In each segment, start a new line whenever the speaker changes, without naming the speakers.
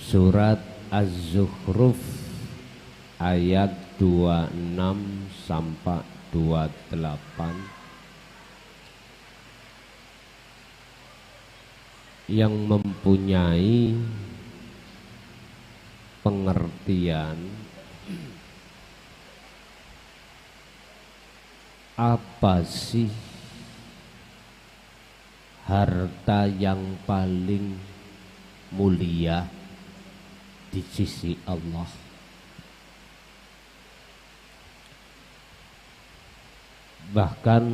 Surat Az-Zukhruf ayat 26 sampai 28 yang mempunyai pengertian apa sih harta yang paling mulia di sisi Allah. Bahkan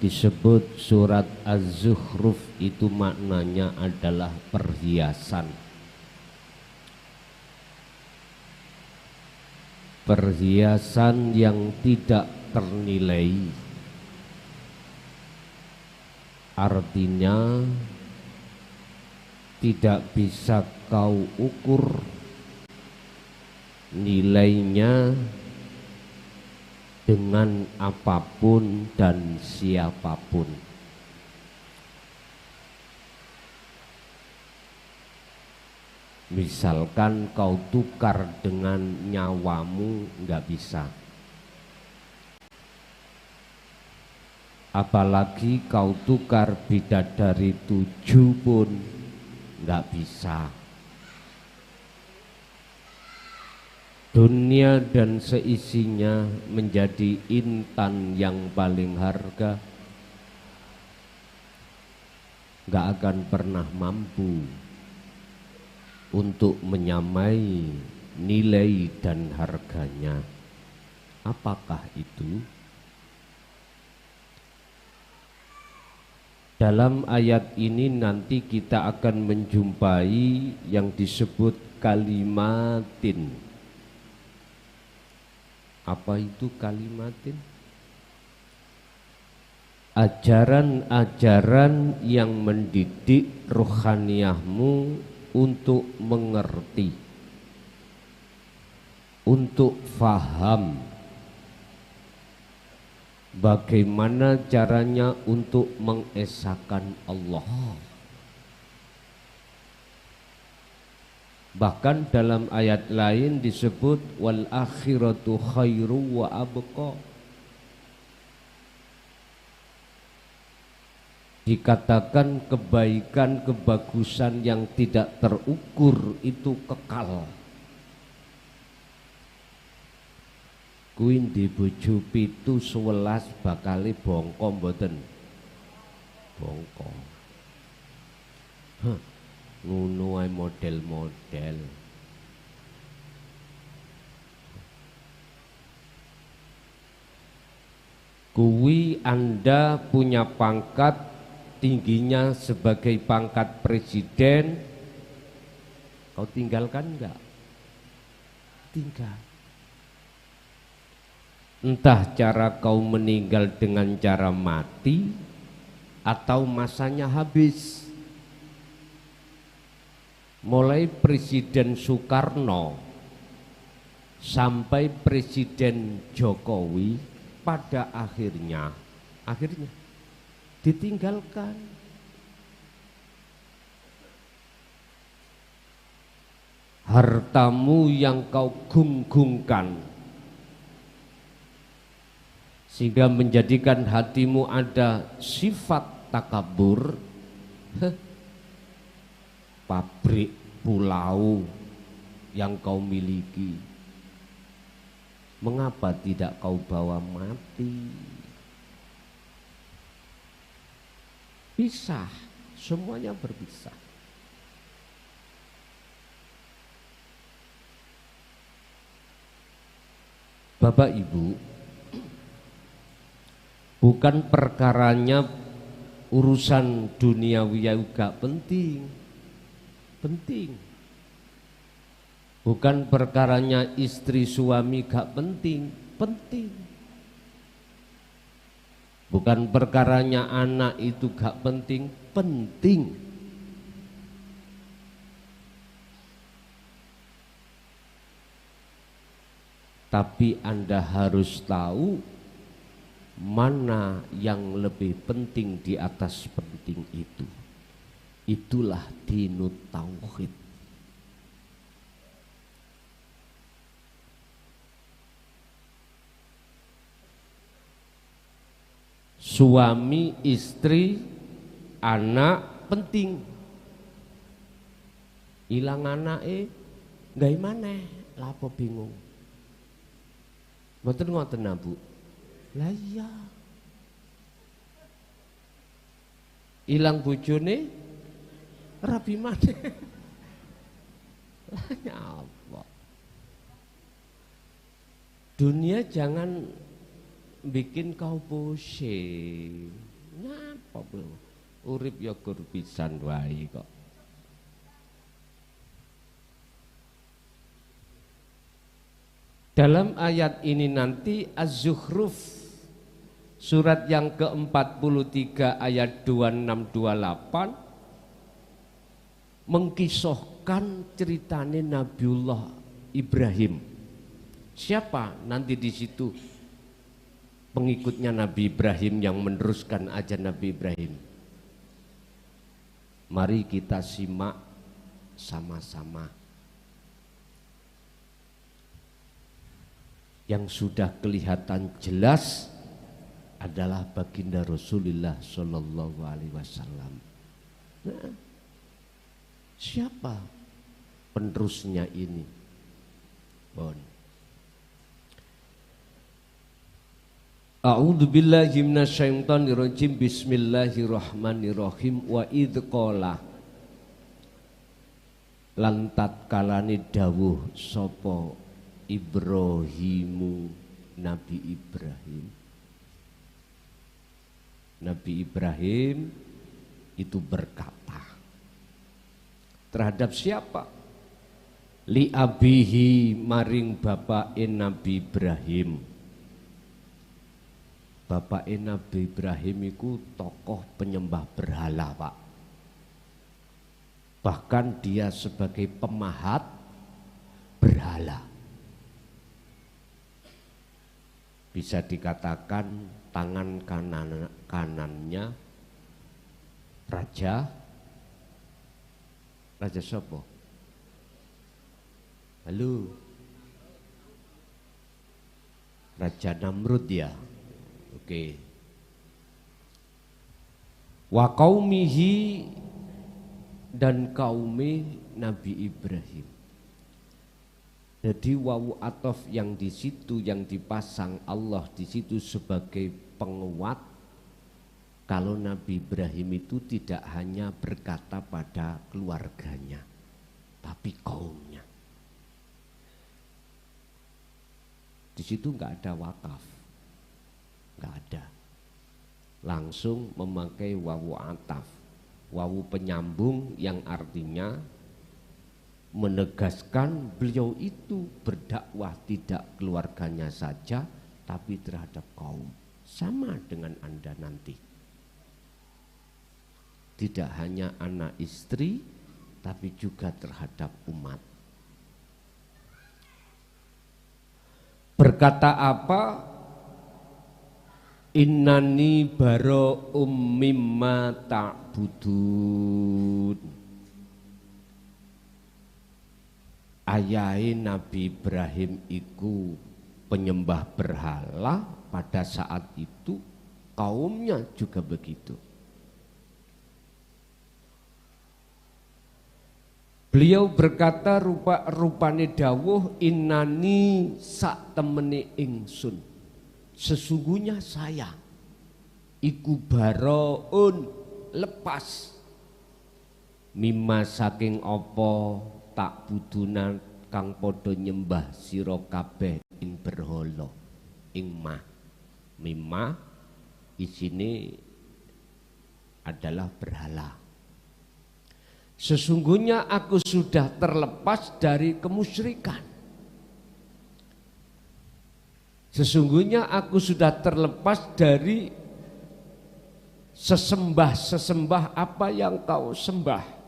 disebut surat Az-Zukhruf itu maknanya adalah perhiasan. Perhiasan yang tidak ternilai. Artinya tidak bisa kau ukur nilainya dengan apapun dan siapapun. Misalkan kau tukar dengan nyawamu, nggak bisa. Apalagi kau tukar bidadari 7 pun nggak bisa. Dunia dan seisinya menjadi intan yang paling harga, nggak akan pernah mampu untuk menyamai nilai dan harganya. Apakah itu? Dalam ayat ini nanti kita akan menjumpai yang disebut kalimatin. Apa itu kalimatin? Ajaran-ajaran yang mendidik rohaniyahmu untuk mengerti, untuk faham bagaimana caranya untuk mengesahkan Allah. Bahkan dalam ayat lain disebut wal akhiratu khairu wa abqa. Dikatakan kebaikan, kebagusan yang tidak terukur itu kekal. Kuwi di bojo 7-11 bakale bongko mboten? Bongko. Ngono ae model-model. Kuwi Anda punya pangkat tingginya sebagai pangkat presiden, kau tinggalkan enggak? Tinggal. Entah cara kau meninggal dengan cara mati atau masanya habis. Mulai Presiden Soekarno sampai Presiden Jokowi pada akhirnya ditinggalkan. Hartamu yang kau gunggungkan sehingga menjadikan hatimu ada sifat takabur, pabrik, pulau yang kau miliki, mengapa tidak kau bawa mati? Pisah, semuanya berpisah. Bapak Ibu, bukan perkaranya urusan duniawi juga penting. Bukan perkaranya istri suami gak penting. Bukan perkaranya anak itu gak penting. Tapi Anda harus tahu mana yang lebih penting di atas penting itu. Itulah dinut tauhid. Suami, istri, anak penting. Ilang anake gawe maneh, lha apa bingung. Mboten ngoten Bu. Lah iya. Ilang bojone rabi maneh. Lah nyapa. Dunia jangan bikin kau pusing. Ngapa bro? Urip ya gur pisan wae kok. Dalam ayat ini nanti Az-Zukhruf surat yang ke-43 ayat 2628 mengkisahkan ceritane Nabiullah Ibrahim. Siapa nanti di situ pengikutnya Nabi Ibrahim yang meneruskan ajaran Nabi Ibrahim? Mari kita simak sama-sama. Yang sudah kelihatan jelas adalah baginda Rasulullah Shallallahu Alaihi Wasallam. Nah, siapa penerusnya ini? Bon. A'udzu billahi minasyaitonir rajim. Bismillahirrahmanirrahim. Wa idz qala lan tatkalane dawuh sapa Ibrahimu, Nabi Ibrahim. Nabi Ibrahim itu berkata terhadap siapa? Li abihi, maring bapake Nabi Ibrahim. Bapake Nabi Ibrahim itu tokoh penyembah berhala, Pak. Bahkan dia sebagai pemahat berhala. Bisa dikatakan tangan kanannya raja siapa? Halo, Raja Namrud ya. Oke. Wa qaumihi, dan kaumi Nabi Ibrahim. Jadi wawu atof yang di situ yang dipasang Allah di situ sebagai penguat kalau Nabi Ibrahim itu tidak hanya berkata pada keluarganya tapi kaumnya. Di situ nggak ada wakaf, nggak ada. Langsung memakai wawu ataf, wawu penyambung yang artinya menegaskan beliau itu berdakwah tidak keluarganya saja tapi terhadap kaum, sama dengan Anda nanti. Tidak hanya anak istri tapi juga terhadap umat. Berkata apa? Innani bara'um mimma ta'budun. Ayahe Nabi Ibrahim iku penyembah berhala, pada saat itu kaumnya juga begitu. Beliau berkata rupane dawuh innani sak temene ingsun, sesungguhnya saya iku baraun lepas mimma saking apa tak budunan kang podo nyembah sira kabeh ing berhala ing mimma isine adalah berhala. Sesungguhnya aku sudah terlepas dari kemusyrikan. Sesungguhnya aku sudah terlepas dari sesembah apa yang kau sembah.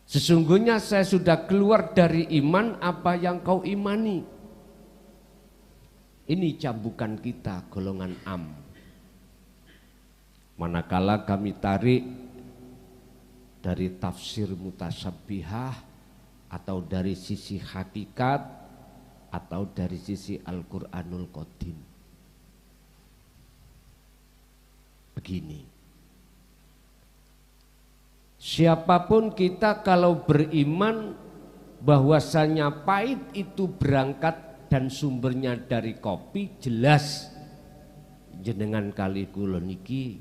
Sesungguhnya saya sudah keluar dari iman apa yang kau imani. Ini cambukan kita golongan am. Manakala kami tarik dari tafsir mutasabbihah atau dari sisi hakikat atau dari sisi Al-Qur'anul Qadim. begini. Siapapun kita kalau beriman bahwasanya pahit itu berangkat dan sumbernya dari kopi, jelas jenengan kali kula niki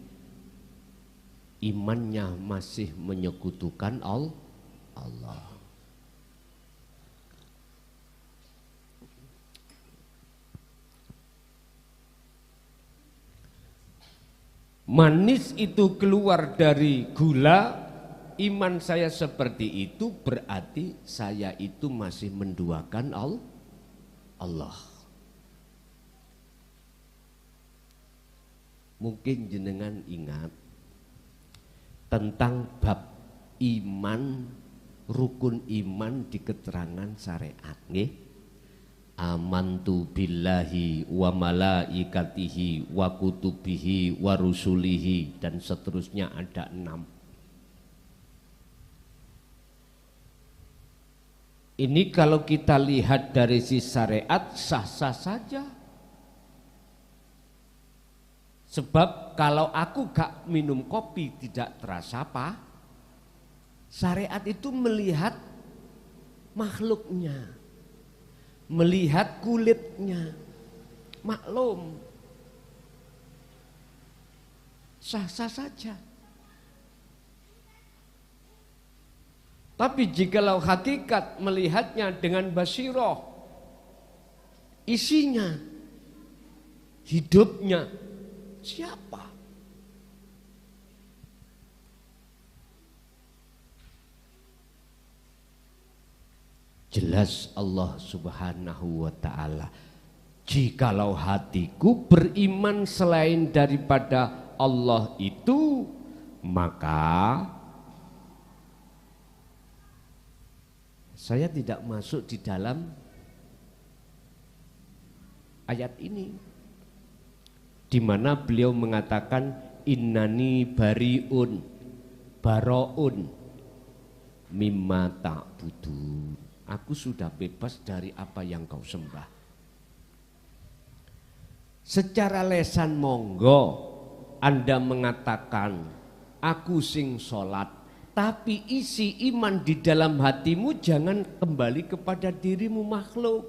imannya masih menyekutukan Allah. Manis itu keluar dari gula, iman saya seperti itu, berarti saya itu masih menduakan Allah. Mungkin jenengan ingat tentang bab iman, rukun iman di keterangan syariat, nggih. Amantu billahi wa malaikatihi wa kutubihi wa rusulihi, dan seterusnya ada 6. Ini kalau kita lihat dari sisi syariat sah-sah saja. Sebab kalau aku gak minum kopi tidak terasa apa? Syariat itu melihat makhluknya, melihat kulitnya, maklum, sah-sah saja. Tapi jikalau hakikat melihatnya dengan basiroh, isinya, hidupnya, siapa? Jelas Allah Subhanahu wa ta'ala. Jikalau hatiku beriman selain daripada Allah itu, maka saya tidak masuk di dalam ayat ini, di mana beliau mengatakan innani bariun baroun mimma ta'budun. Aku sudah bebas dari apa yang kau sembah. Secara lesan monggo Anda mengatakan aku sing sholat, tapi isi iman di dalam hatimu jangan kembali kepada dirimu makhluk.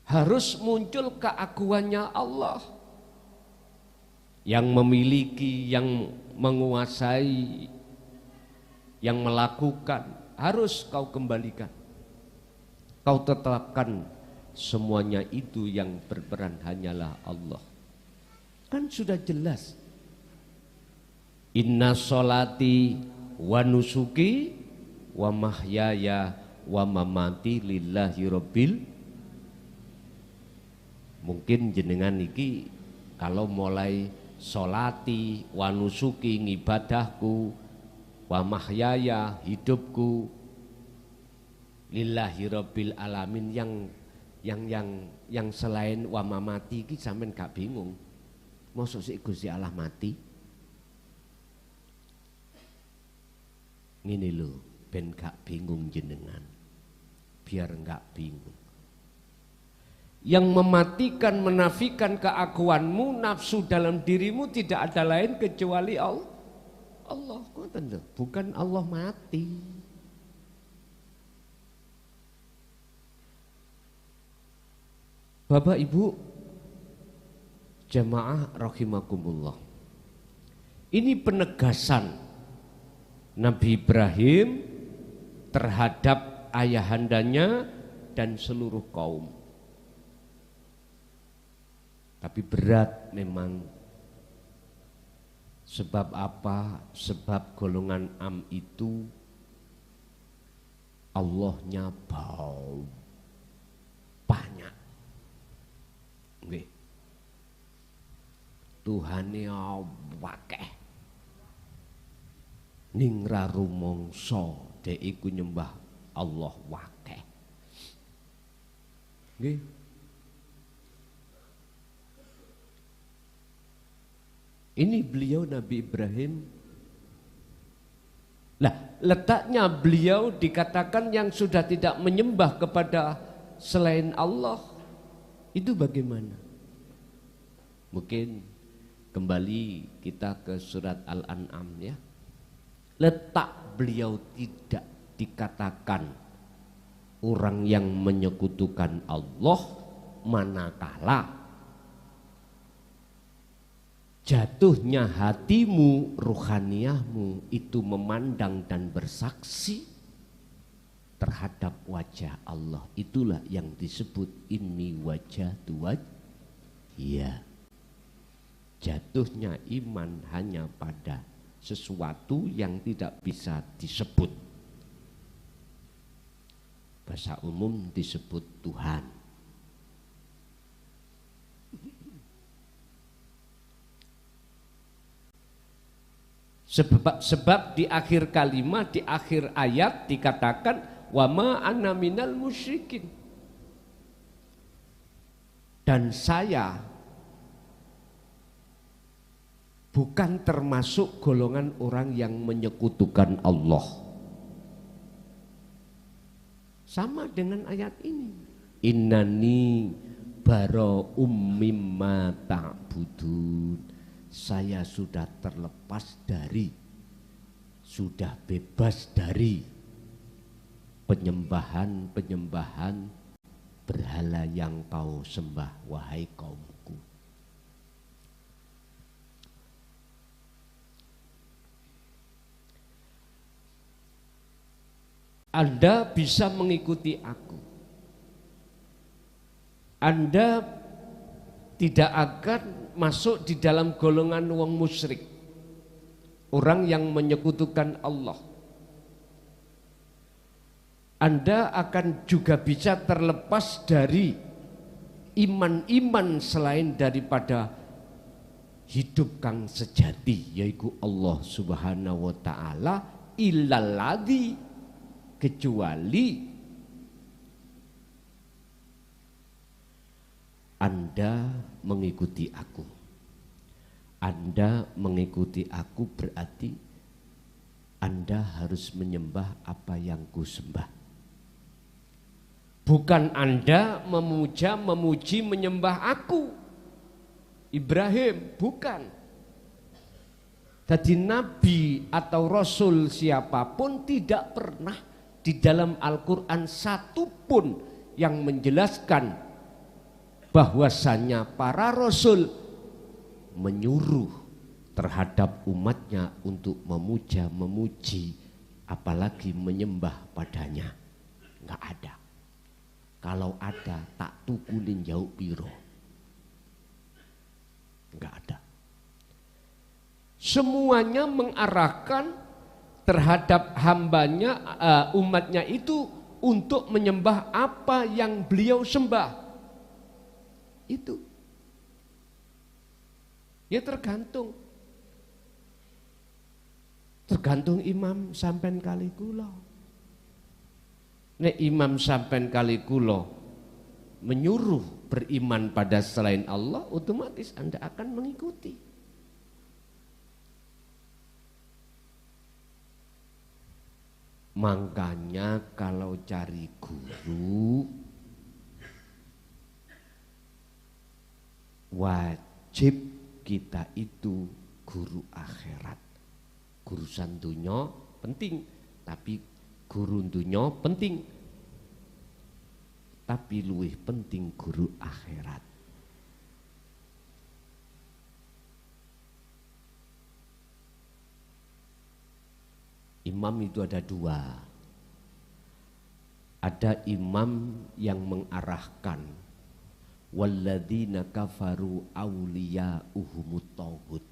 Harus muncul keagungannya Allah yang memiliki, yang menguasai, yang melakukan. Harus kau kembalikan. Kau tetapkan semuanya itu yang berperan hanyalah Allah. Kan sudah jelas. Inna sholati wa nusuki wa mahyaya wa mamati lillahi rabbil. Mungkin jenengan iki kalau mulai sholati wa nusuki ngibadahku wa mahyaya hidupku lillahi rabbil alamin, yang selain wa mamati iki sampean gak bingung. Mosok sik Gusti Allah mati? Ngene lho, ben gak bingung jenengan. Biar gak bingung. Yang mematikan, menafikan keakuanmu, nafsu dalam dirimu tidak ada lain kecuali Allah. Bukan Allah mati. Bapak Ibu jamaah rahimakumullah, ini penegasan Nabi Ibrahim terhadap ayahandanya dan seluruh kaum. Tapi berat memang. Sebab apa? Sebab golongan Am itu Allahnya bau banyak. Nggih. Tuhane akeh. Ning ra rumangsa dhek iku nyembah Allah wakeh. Nggih. Ini beliau Nabi Ibrahim. Nah, letaknya beliau dikatakan yang sudah tidak menyembah kepada selain Allah. Itu bagaimana? Mungkin kembali kita ke surat Al-An'am ya. Letak beliau tidak dikatakan orang yang menyekutukan Allah, manakala jatuhnya hatimu, ruhaniyahmu itu memandang dan bersaksi terhadap wajah Allah. Itulah yang disebut inni wajhatu wajhiya. Jatuhnya iman hanya pada sesuatu yang tidak bisa disebut. Bahasa umum disebut Tuhan. Sebab di akhir kalimat, di akhir ayat dikatakan wa ma ana minal musyrikin. Dan saya bukan termasuk golongan orang yang menyekutukan Allah. Sama dengan ayat ini. Innani bara'um mimma ta'budun. Saya sudah terlepas dari, sudah bebas dari penyembahan berhala yang kau sembah, wahai kaumku. Anda bisa mengikuti aku. Anda tidak akan masuk di dalam golongan wong musyrik, orang yang menyekutukan Allah. Anda akan juga bisa terlepas dari iman-iman selain daripada hidup kang sejati, yaitu Allah Subhanahu wa ta'ala, illalladzi, kecuali Anda mengikuti aku. Anda mengikuti aku berarti Anda harus menyembah apa yang kusembah. Bukan Anda memuja, memuji, menyembah aku, Ibrahim, bukan. Jadi Nabi atau Rasul siapapun tidak pernah di dalam Al-Quran satupun yang menjelaskan bahwasanya para Rasul menyuruh terhadap umatnya untuk memuja, memuji, apalagi menyembah padanya. Enggak ada. Kalau ada, tak tukunin jauh piro. Enggak ada. Semuanya mengarahkan terhadap hambanya, umatnya itu untuk menyembah apa yang beliau sembah. Itu ya tergantung imam sampean kali kula. Nek imam sampean kali kula menyuruh beriman pada selain Allah, otomatis Anda akan mengikuti. Makanya kalau cari guru wajib kita itu guru akhirat. Urusan dunya penting, tapi guru dunya penting, tapi luwih penting guru akhirat. Imam itu ada dua. Ada imam yang mengarahkan, walladzina kafaru awliya'uhumut tauhid.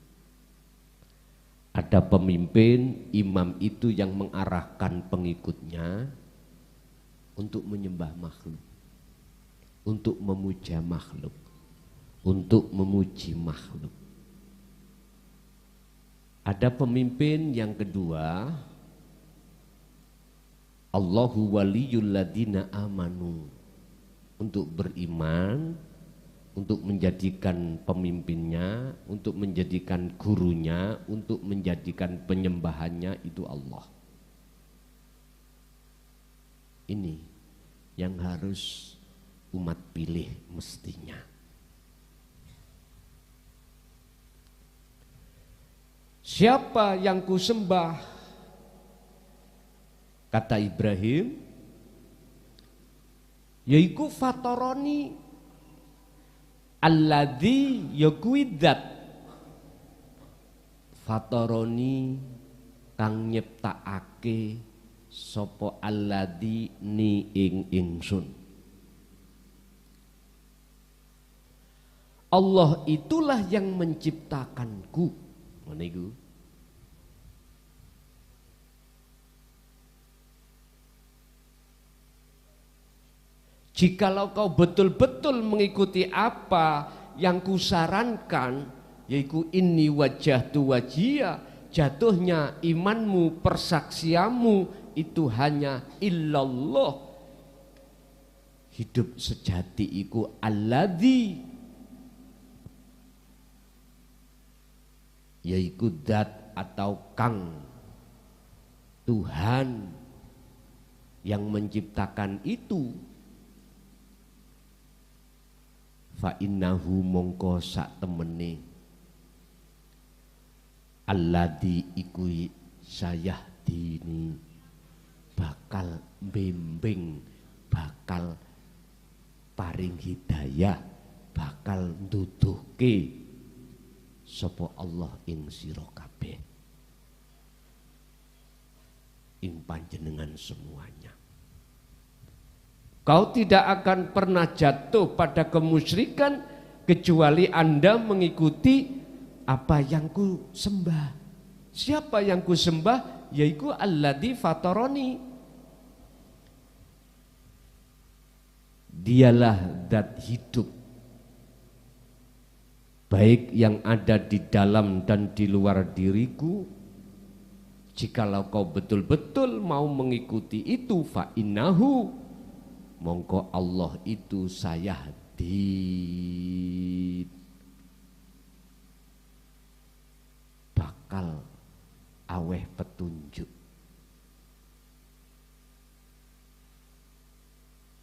Ada pemimpin, imam itu yang mengarahkan pengikutnya untuk menyembah makhluk, untuk memuja makhluk, untuk memuji makhluk. Ada pemimpin yang kedua, Allahu waliyul ladzina amanu, untuk beriman, untuk menjadikan pemimpinnya, untuk menjadikan gurunya, untuk menjadikan penyembahannya itu Allah. Ini yang harus umat pilih mestinya. Siapa yang ku sembah? Kata Ibrahim, yaiku fatoroni alladzi yakuidat. Fatoroni kang nyiptakake sapa alladzi ni ing ingsun. Allah itulah yang menciptakanku. Ngene iku. Jikalau kau betul-betul mengikuti apa yang kusarankan, yaitu inni wajjahtu wajhiya, jatuhnya imanmu, persaksiamu itu hanya illallah. Hidup sejati iku alladzi, yaitu dat atau kang, Tuhan yang menciptakan itu. Fa innahu mongko sak temene alladzi iku sayah dini, bakal bimbing, bakal paring hidayah, bakal nduduhke sapa Allah ing sira kabeh, ing panjenengan semuanya. Kau tidak akan pernah jatuh pada kemusyrikan kecuali Anda mengikuti apa yang ku sembah. Siapa yang ku sembah? Yaitu alladzi fataroni. Dialah zat hidup, baik yang ada di dalam dan di luar diriku. Jikalau kau betul-betul mau mengikuti itu, fa innahu, mongko Allah itu sayahdin, bakal aweh petunjuk.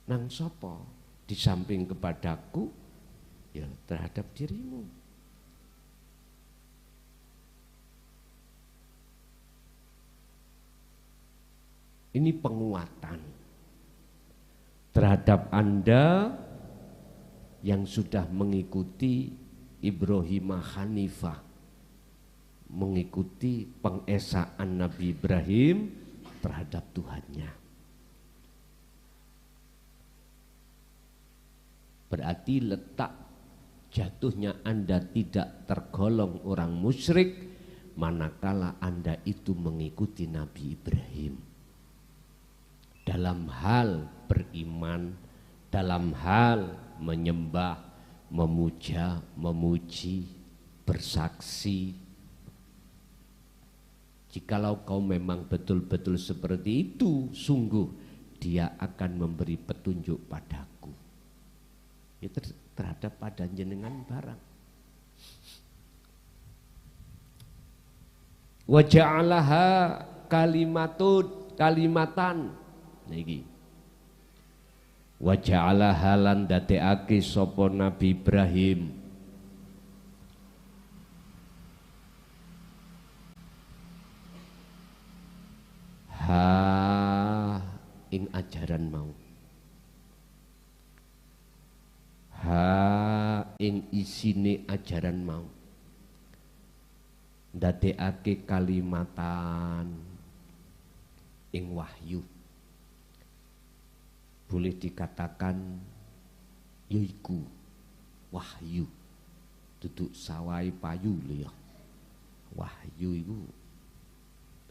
Nang sopo? Di samping kepadaku, ya terhadap dirimu. Ini penguatan terhadap Anda yang sudah mengikuti Ibrahim Hanifah, mengikuti pengesaan Nabi Ibrahim terhadap Tuhannya. Berarti letak jatuhnya Anda tidak tergolong orang musyrik manakala Anda itu mengikuti Nabi Ibrahim dalam hal beriman, dalam hal menyembah, memuja, memuji, bersaksi. Jikalau kau memang betul-betul seperti itu, sungguh Dia akan memberi petunjuk padaku. Itu terhadap pada jenengan barang. Wa ja'alaha kalimatan niki. Wa ja'alaha lan dadekake sapa Nabi Ibrahim ing ajaran mau, ing isine ajaran mau, ndadekake kalimatan ing wahyu. Boleh dikatakan yaiku wahyu, duduk sawai payu lho ya. Wahyu itu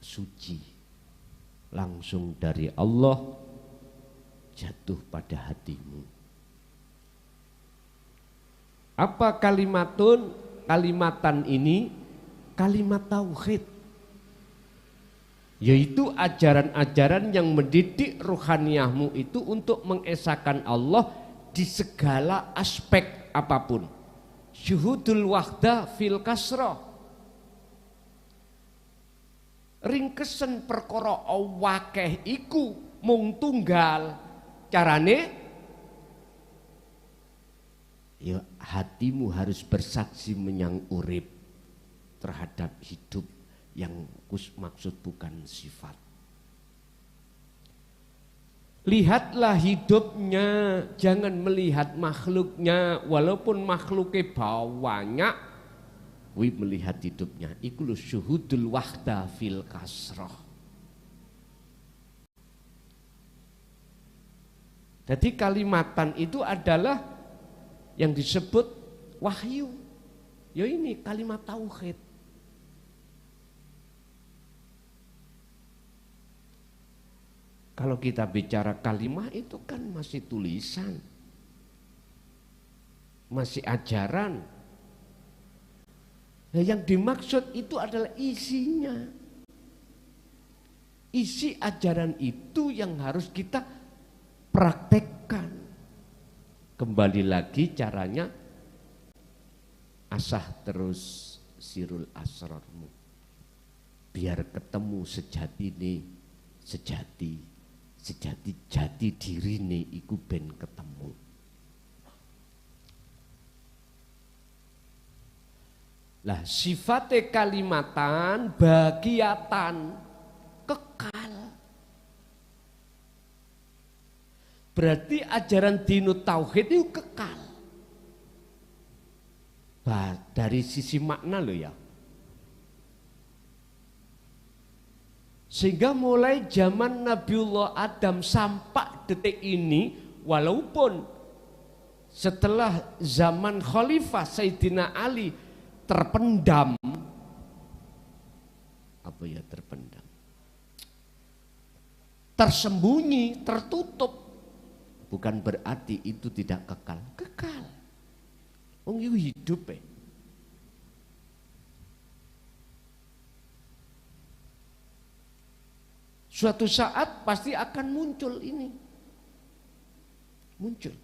suci, langsung dari Allah jatuh pada hatimu. Apa kalimatan ini? Kalimat tauhid, yaitu ajaran-ajaran yang mendidik ruhaniyahmu itu untuk mengesahkan Allah di segala aspek apapun. Syuhudul wahda fil kasrah, ringkesen perkara wakeh iku mung tunggal. Carane Ya, hatimu harus bersaksi menyang urip terhadap hidup yang maksud bukan sifat. Lihatlah hidupnya, jangan melihat makhluknya, walaupun makhluknya banyak, melihat hidupnya. Iku lu syuhudul wahda fil kasroh. Jadi kalimatan itu adalah yang disebut wahyu. Ya ini kalimat tauhid. Kalau kita bicara kalimat itu kan masih tulisan, masih ajaran. Nah, yang dimaksud itu adalah isinya. Isi ajaran itu yang harus kita praktekkan. Kembali lagi caranya, asah terus sirul asrarmu. Biar ketemu sejati dirine iku ben ketemu. Lah sifate kalimatan bagiatan kekal. Berarti ajaran dinut tauhid itu kekal. Bah, dari sisi makna loh ya. Sehingga mulai zaman Nabiullah Adam sampai detik ini, walaupun setelah zaman Khalifah Sayyidina Ali terpendam, tersembunyi, tertutup, bukan berarti itu tidak kekal. Kekal. Wong iku hidup ya. Suatu saat pasti akan muncul ini. Muncul.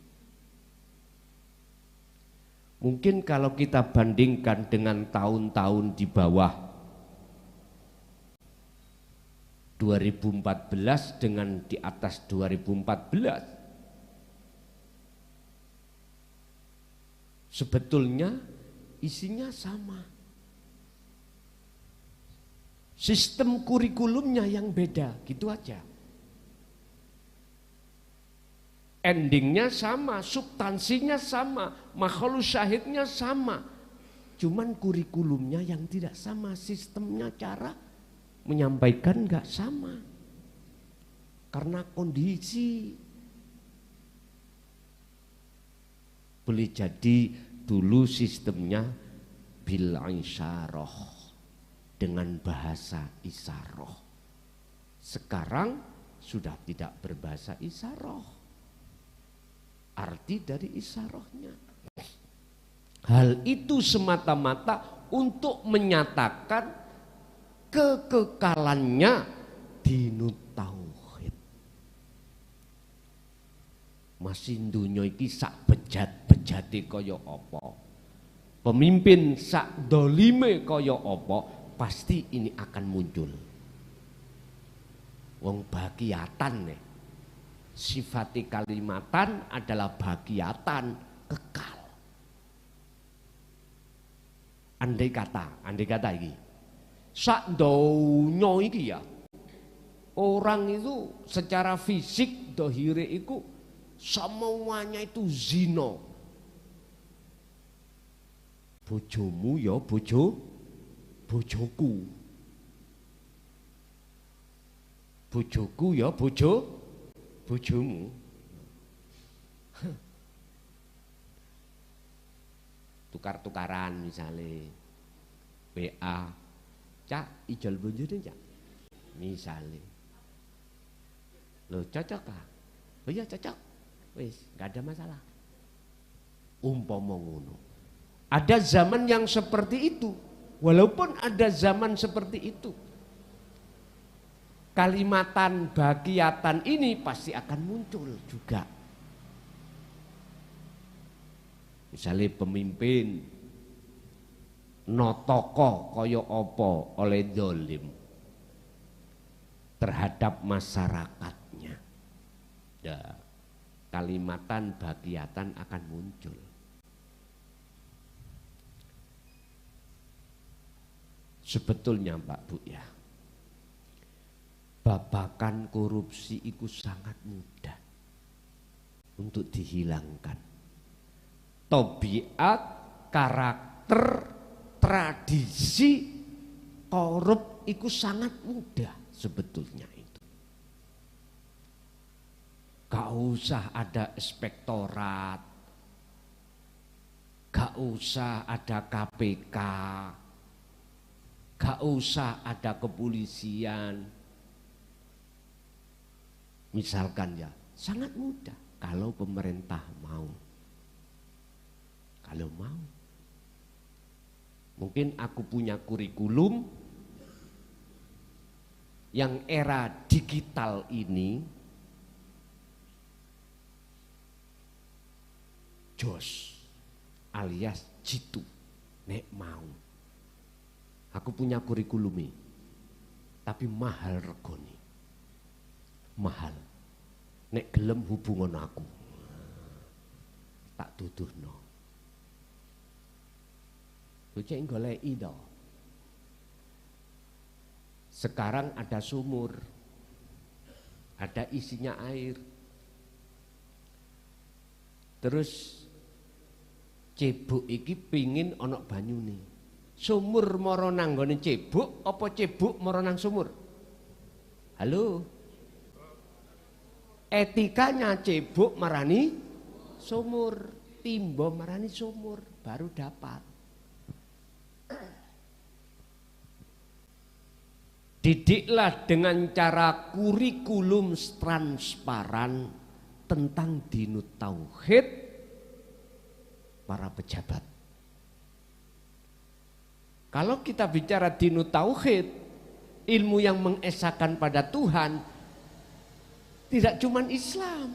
Mungkin kalau kita bandingkan dengan tahun-tahun di bawah 2014 dengan di atas 2014, sebetulnya isinya sama. Sistem kurikulumnya yang beda, gitu aja. Endingnya sama, substansinya sama, makhluk syahidnya sama. Cuman kurikulumnya yang tidak sama, sistemnya, cara menyampaikan nggak sama. Karena kondisi. Boleh jadi dulu sistemnya bil isyarah, dengan bahasa isaroh. Sekarang sudah tidak berbahasa isaroh. Arti dari isarohnya. Hal itu semata-mata untuk menyatakan kekekalannya dinut tauhid. Masih dunya iki sak bejat-bejate kaya apa? Pemimpin sak dolime kaya apa? Pasti ini akan muncul. Wong bagiatan nih. Sifati kalimatan adalah bagiatan kekal. Andai kata iki. Sak donya iki ya. Orang itu secara fisik dohire itu semuanya itu zina. Bojomu ya bojoku. Bojoku ya bojomu. Tukar-tukaran misalnya WA, Cak ijol bonjone Cak, misalnya. Loh cocok kah? Oh iya cocok, wis gak ada masalah. Umpama ngono. Ada zaman yang seperti itu. Walaupun ada zaman seperti itu, kalimatan bagiatan ini pasti akan muncul juga. Misalnya pemimpin notoko kaya apa oleh dolim terhadap masyarakatnya, ya, kalimatan bagiatan akan muncul. Sebetulnya Pak Bu ya, babakan korupsi itu sangat mudah untuk dihilangkan. Tabiat, karakter, tradisi korup itu sangat mudah sebetulnya itu. Gak usah ada inspektorat, gak usah ada KPK, gak usah ada kepolisian. Misalkan ya, sangat mudah kalau pemerintah mau. Kalau mau. Mungkin aku punya kurikulum yang era digital ini jos alias jitu nek mau. Aku punya kurikulum ini, tapi mahal regoni. Mahal. Nek gelem hubungan aku. Tak tuduhno. Cek goleki to. Sekarang ada sumur. Ada isinya air. Terus cebuk iki pingin onok banyune. Sumur moro nang nggone cebuk apa cebuk moro nang sumur? Halo. Etikanya cebuk marani sumur, timbo marani sumur, baru dapat. Didiklah dengan cara kurikulum transparan tentang dinut tauhid para pejabat. Kalau kita bicara dinut tauhid, ilmu yang mengesahkan pada Tuhan, tidak cuma Islam.